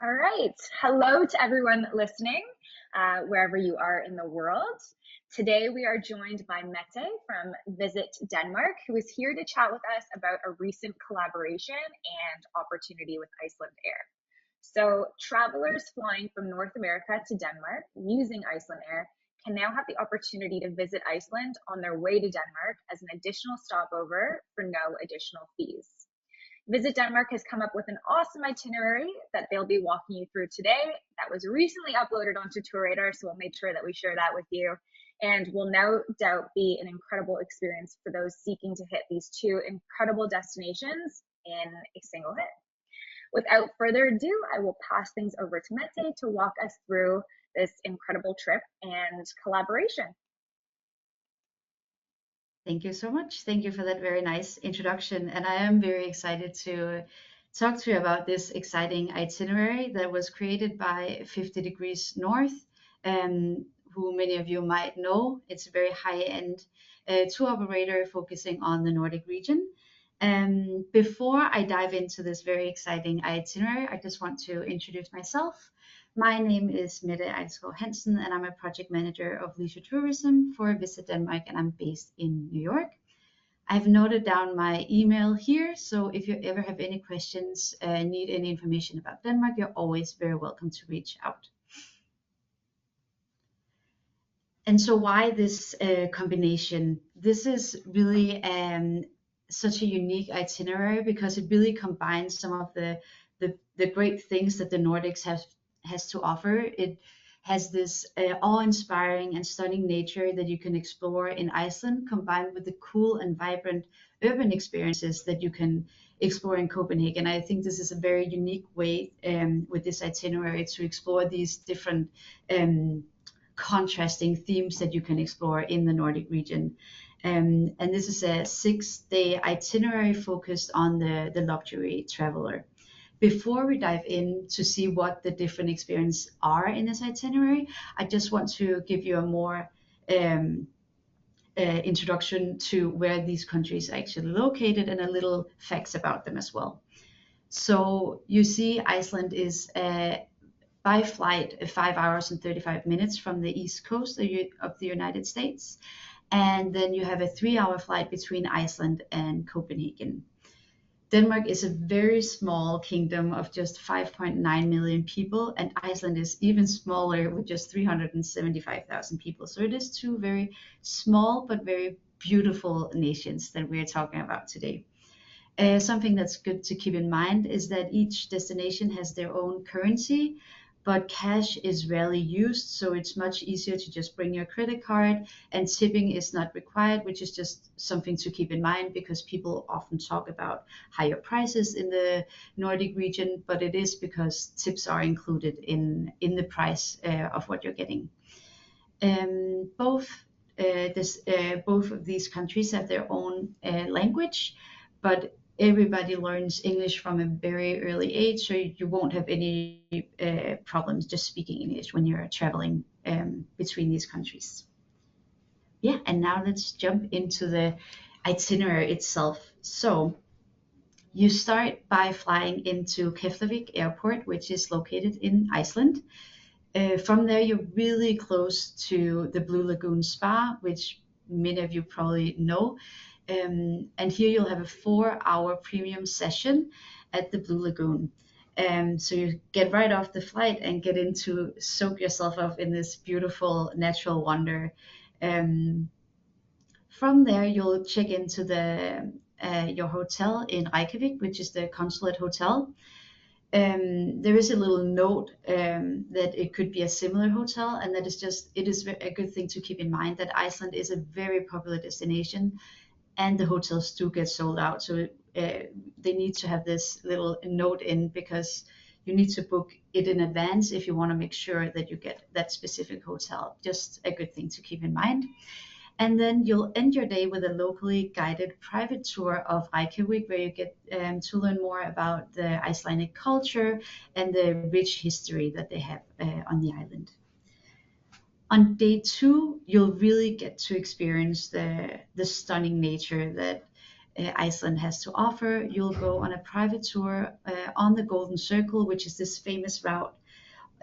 All right. Hello to everyone listening, wherever you are in the world. Today, we are joined by Mette from Visit Denmark, who is here to chat with us about a recent collaboration and opportunity with Iceland Air. So, travelers flying from North America to Denmark using Iceland Air can now have the opportunity to visit Iceland on their way to Denmark as an additional stopover for no additional fees. Visit Denmark has come up with an awesome itinerary that they'll be walking you through today. That was recently uploaded onto TourRadar, so we'll make sure that we share that with you. And will no doubt be an incredible experience for those seeking to hit these two incredible destinations in a single hit. Without further ado, I will pass things over to Mette to walk us through this incredible trip and collaboration. Thank you so much. Thank you for that very nice introduction. And I am very excited to talk to you about this exciting itinerary that was created by 50 Degrees North, who many of you might know. It's a very high-end tour operator focusing on the Nordic region. Before I dive into this very exciting itinerary, I just want to introduce myself. My name is Mette Hansen, and I'm a project manager of leisure tourism for Visit Denmark, and I'm based in New York. I've noted down my email here, so if you ever have any questions, need any information about Denmark, you're always very welcome to reach out. And so why this combination? This is really such a unique itinerary because it really combines some of the great things that the Nordics has to offer. It has this awe-inspiring and stunning nature that you can explore in Iceland, combined with the cool and vibrant urban experiences that you can explore in Copenhagen. I think this is a very unique way with this itinerary to explore these different contrasting themes that you can explore in the Nordic region. And this is a 6-day itinerary focused on the luxury traveler. Before we dive in to see what the different experiences are in this itinerary, I just want to give you a more introduction to where these countries are actually located and a little facts about them as well. So you see Iceland is by flight 5 hours and 35 minutes from the east coast of the United States. And then you have a 3-hour flight between Iceland and Copenhagen. Denmark is a very small kingdom of just 5.9 million people, and Iceland is even smaller with just 375,000 people. So it is two very small but very beautiful nations that we are talking about today. Something that's good to keep in mind is that each destination has their own currency, but cash is rarely used, so it's much easier to just bring your credit card, and tipping is not required, which is just something to keep in mind because people often talk about higher prices in the Nordic region, but it is because tips are included in the price of what you're getting. Both of these countries have their own language, but everybody learns English from a very early age, so you won't have any problems just speaking English when you're traveling between these countries. Yeah, and now let's jump into the itinerary itself. So you start by flying into Keflavik Airport, which is located in Iceland. From there, you're really close to the Blue Lagoon Spa, which many of you probably know. And here you'll have a 4-hour premium session at the Blue Lagoon. So you get right off the flight and get into soak yourself up in this beautiful natural wonder. From there, you'll check into your hotel in Reykjavik, which is the Consulate Hotel. There is a little note that it could be a similar hotel, and that it is a good thing to keep in mind that Iceland is a very popular destination, and the hotels do get sold out. So they need to have this little note in because you need to book it in advance if you want to make sure that you get that specific hotel. Just a good thing to keep in mind. And then you'll end your day with a locally guided private tour of Reykjavik, where you get to learn more about the Icelandic culture and the rich history that they have on the island. On day 2, you'll really get to experience the stunning nature that Iceland has to offer. You'll go on a private tour on the Golden Circle, which is this famous route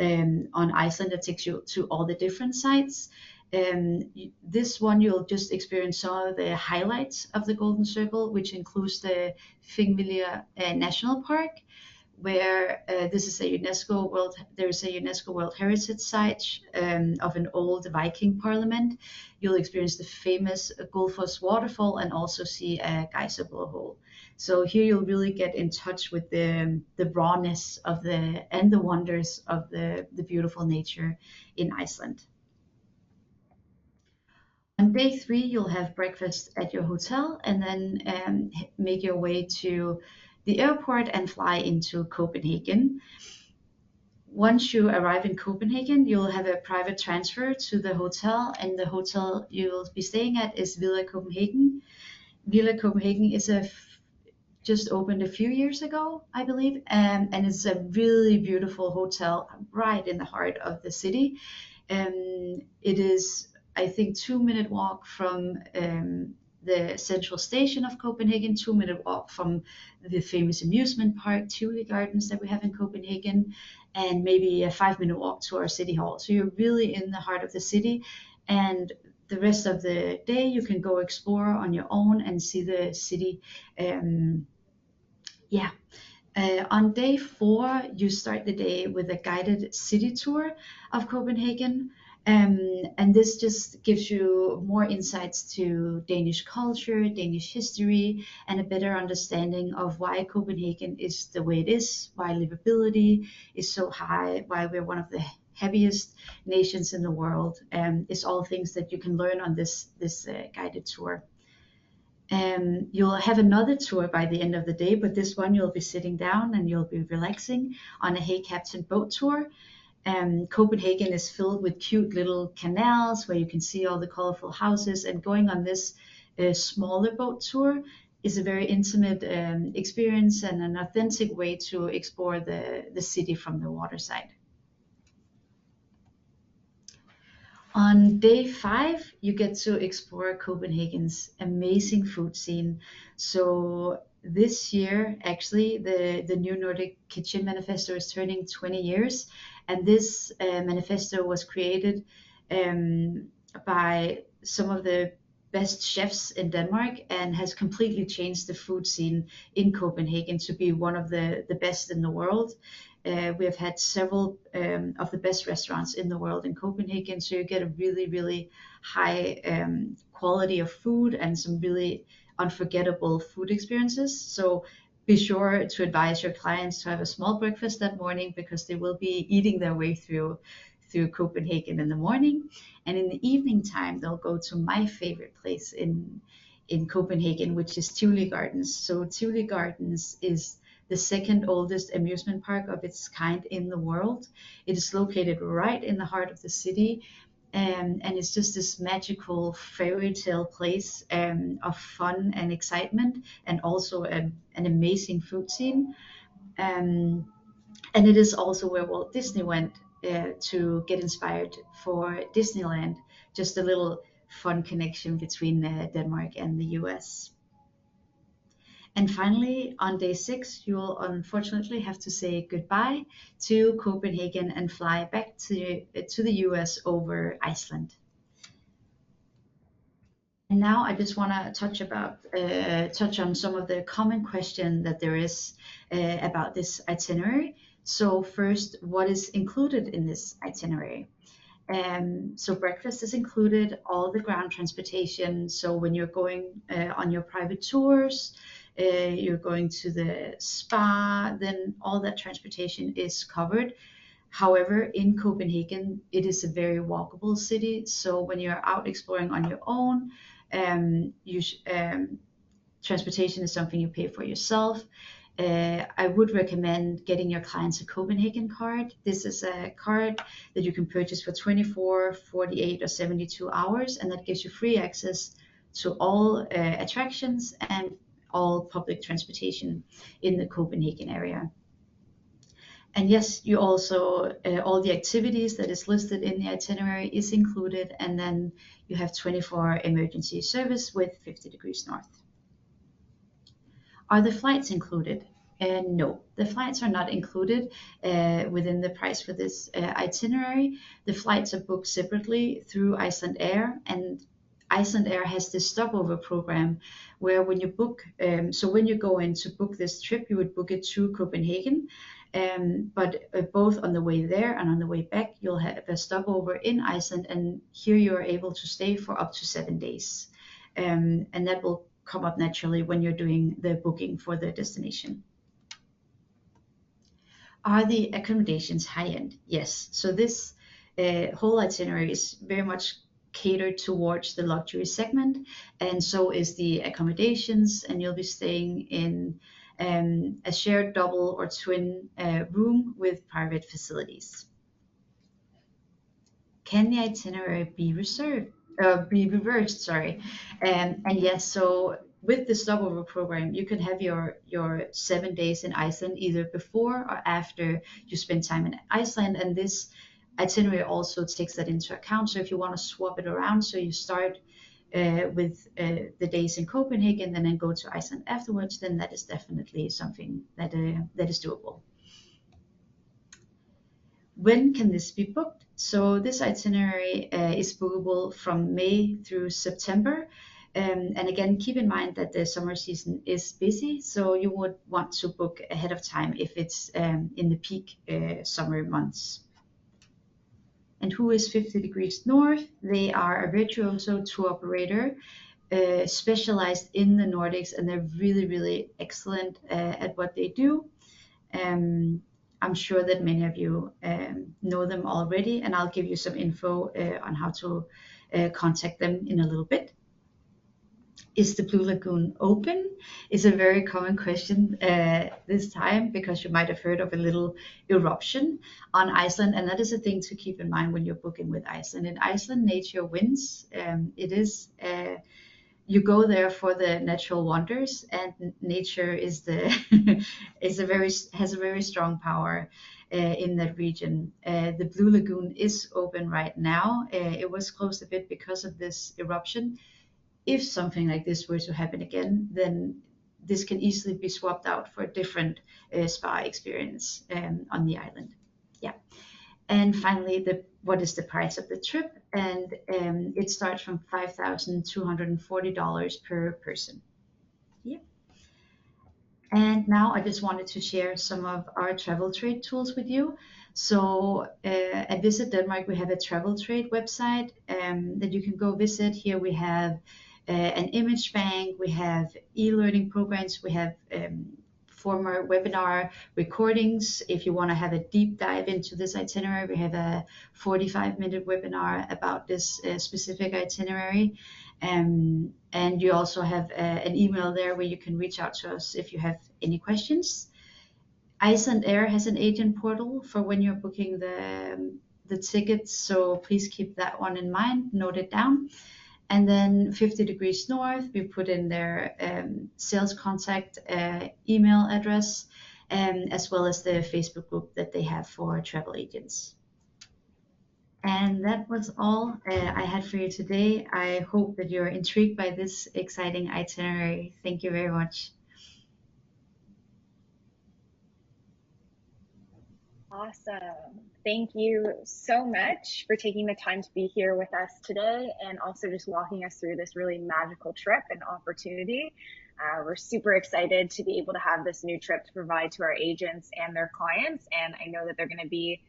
on Iceland that takes you to all the different sites. This one you'll just experience some of the highlights of the Golden Circle, which includes the Thingvellir National Park, where this is a there's a UNESCO World Heritage Site of an old Viking parliament. You'll experience the famous Gullfoss waterfall and also see a geyser blowhole. So here you'll really get in touch with the rawness of and the wonders of the beautiful nature in Iceland. On day 3, you'll have breakfast at your hotel and then make your way to the airport and fly into Copenhagen. Once you arrive in Copenhagen, you'll have a private transfer to the hotel, and the hotel you'll be staying at is Villa Copenhagen. Villa Copenhagen is just opened a few years ago, I believe, and it's a really beautiful hotel right in the heart of the city. It is, I think, 2-minute walk from the central station of Copenhagen, 2-minute walk from the famous amusement park, Tivoli Gardens that we have in Copenhagen, and maybe a 5-minute walk to our city hall. So you're really in the heart of the city, and the rest of the day you can go explore on your own and see the city. On day 4, you start the day with a guided city tour of Copenhagen. And this just gives you more insights to Danish culture, Danish history, and a better understanding of why Copenhagen is the way it is, why livability is so high, why we're one of the heaviest nations in the world. It's all things that you can learn on this guided tour. You'll have another tour by the end of the day, but this one you'll be sitting down and you'll be relaxing on a Hey Captain boat tour. Copenhagen is filled with cute little canals where you can see all the colorful houses, and going on this smaller boat tour is a very intimate experience and an authentic way to explore the city from the waterside. On day 5, you get to explore Copenhagen's amazing food scene. So this year, actually, the New Nordic Kitchen Manifesto is turning 20 years. And this manifesto was created by some of the best chefs in Denmark and has completely changed the food scene in Copenhagen to be one of the best in the world. We have had several of the best restaurants in the world in Copenhagen, so you get a really, really high quality of food and some really unforgettable food experiences. So be sure to advise your clients to have a small breakfast that morning, because they will be eating their way through Copenhagen in the morning. And in the evening time, they'll go to my favorite place in Copenhagen, which is Tivoli Gardens. So Tivoli Gardens is the second oldest amusement park of its kind in the world. It is located right in the heart of the city. And it's just this magical fairy tale place of fun and excitement, and also an amazing food scene. And it is also where Walt Disney went to get inspired for Disneyland. Just a little fun connection between Denmark and the US. And finally, on day 6, you'll unfortunately have to say goodbye to Copenhagen and fly back to the US over Iceland. And now I just want to touch on some of the common question that there is about this itinerary. So first, what is included in this itinerary? So breakfast is included, all the ground transportation. So when you're going on your private tours, you're going to the spa, then all that transportation is covered. However, in Copenhagen, it is a very walkable city. So when you're out exploring on your own, transportation is something you pay for yourself. I would recommend getting your clients a Copenhagen card. This is a card that you can purchase for 24, 48, or 72 hours, and that gives you free access to all attractions and all public transportation in the Copenhagen area. And yes, you also, all the activities that is listed in the itinerary is included, and then you have 24 emergency service with 50 degrees north. Are the flights included? No, the flights are not included within the price for this itinerary. The flights are booked separately through Iceland Air, and Iceland Air has this stopover program where when you book, so when you go in to book this trip, you would book it to Copenhagen, but both on the way there and on the way back, you'll have a stopover in Iceland, and here you are able to stay for up to 7 days. And that will come up naturally when you're doing the booking for the destination. Are the accommodations high-end? Yes. So this whole itinerary is very much catered towards the luxury segment, and so is the accommodations, and you'll be staying in a shared double or twin room with private facilities. Can the itinerary be reversed? Sorry. And yes, so with the stopover program, you can have your 7 days in Iceland either before or after you spend time in Iceland, and this itinerary also takes that into account. So if you want to swap it around, so you start with the days in Copenhagen and then go to Iceland afterwards, then that is definitely something that is doable. When can this be booked? So this itinerary is bookable from May through September. And again, keep in mind that the summer season is busy, so you would want to book ahead of time if it's in the peak summer months. And who is 50 Degrees North? They are a virtuoso tour operator specialized in the Nordics, and they're really, really excellent at what they do. I'm sure that many of you know them already, and I'll give you some info on how to contact them in a little bit. Is the Blue Lagoon open? Is a very common question this time, because you might have heard of a little eruption on Iceland, and that is a thing to keep in mind when you're booking with Iceland. In Iceland, nature wins. You go there for the natural wonders, and nature is has a very strong power in that region. The Blue Lagoon is open right now. It was closed a bit because of this eruption. If something like this were to happen again, then this can easily be swapped out for a different spa experience on the island. Yeah. And finally, what is the price of the trip? And it starts from $5,240 per person. Yeah. And now I just wanted to share some of our travel trade tools with you. So at Visit Denmark, we have a travel trade website that you can go visit. Here we have an image bank, we have e-learning programs, we have former webinar recordings. If you want to have a deep dive into this itinerary, we have a 45-minute webinar about this specific itinerary. And you also have an email there where you can reach out to us if you have any questions. Iceland Air has an agent portal for when you're booking the tickets, so please keep that one in mind, note it down. And then 50 Degrees North, we put in their sales contact email address, as well as the Facebook group that they have for travel agents. And that was all I had for you today. I hope that you're intrigued by this exciting itinerary. Thank you very much. Awesome. Thank you so much for taking the time to be here with us today, and also just walking us through this really magical trip and opportunity. We're super excited to be able to have this new trip to provide to our agents and their clients, and I know that they're going to be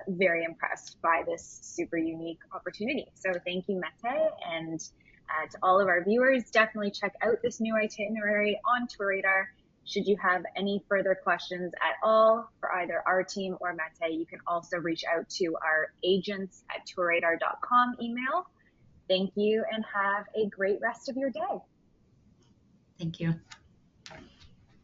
very impressed by this super unique opportunity. So thank you, Mette, and to all of our viewers, definitely check out this new itinerary on TourRadar. Should you have any further questions at all for either our team or Mette, you can also reach out to our agents@tourradar.com email. Thank you, and have a great rest of your day. Thank you.